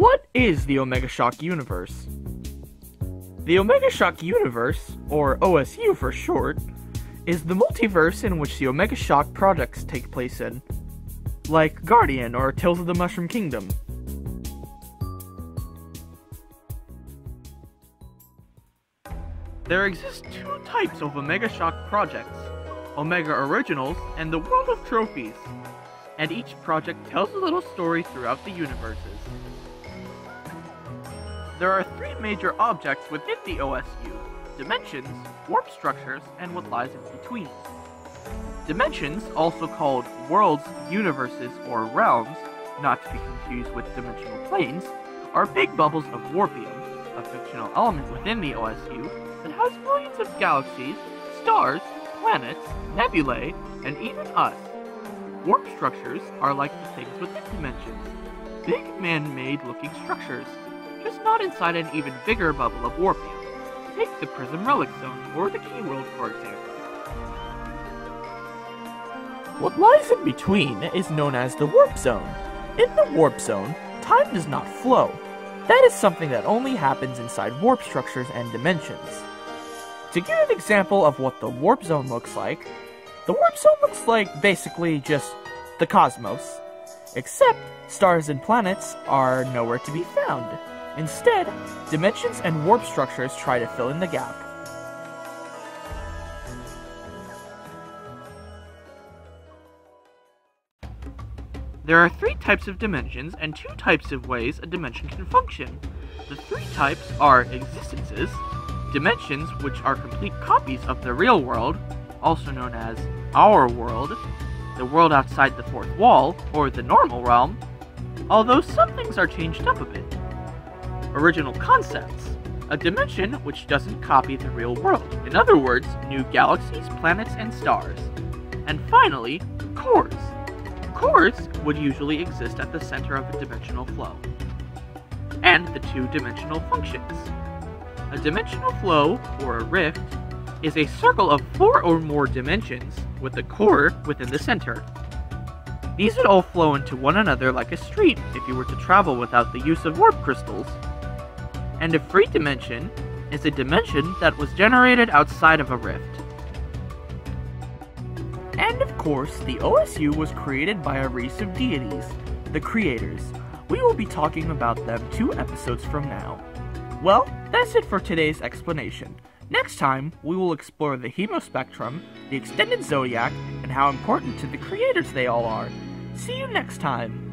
What is the Omega Shock Universe? The Omega Shock Universe, or OSU for short, is the multiverse in which the Omega Shock projects take place in, like Guardian or Tales of the Mushroom Kingdom. There exist two types of Omega Shock projects, Omega Originals and the World of Trophies, and each project tells a little story throughout the universes. There are three major objects within the OSU: dimensions, warp structures, and what lies in between. Dimensions, also called worlds, universes, or realms, not to be confused with dimensional planes, are big bubbles of warpium, a fictional element within the OSU that has millions of galaxies, stars, planets, nebulae, and even us. Warp structures are like the things within dimensions, big man-made looking structures, just not inside an even bigger bubble of warpium. Take the Prism Relic Zone, or the Key World, for example. What lies in between is known as the Warp Zone. In the Warp Zone, time does not flow. That is something that only happens inside warp structures and dimensions. To give an example of what the Warp Zone looks like, the Warp Zone looks like basically just the cosmos, except stars and planets are nowhere to be found. Instead, dimensions and warp structures try to fill in the gap. There are three types of dimensions and two types of ways a dimension can function. The three types are existences, dimensions which are complete copies of the real world, also known as our world, the world outside the fourth wall, or the normal realm, although some things are changed up a bit. Original concepts, a dimension which doesn't copy the real world, in other words, new galaxies, planets, and stars. And finally, cores. Cores would usually exist at the center of a dimensional flow. And the two-dimensional functions. A dimensional flow, or a rift, is a circle of 4 or more dimensions, with a core within the center. These would all flow into one another like a stream if you were to travel without the use of warp crystals. And a free dimension is a dimension that was generated outside of a rift. And of course, the OSU was created by a race of deities, the Creators. We will be talking about them 2 episodes from now. Well, that's it for today's explanation. Next time, we will explore the Hemospectrum, the Extended Zodiac, and how important to the Creators they all are. See you next time!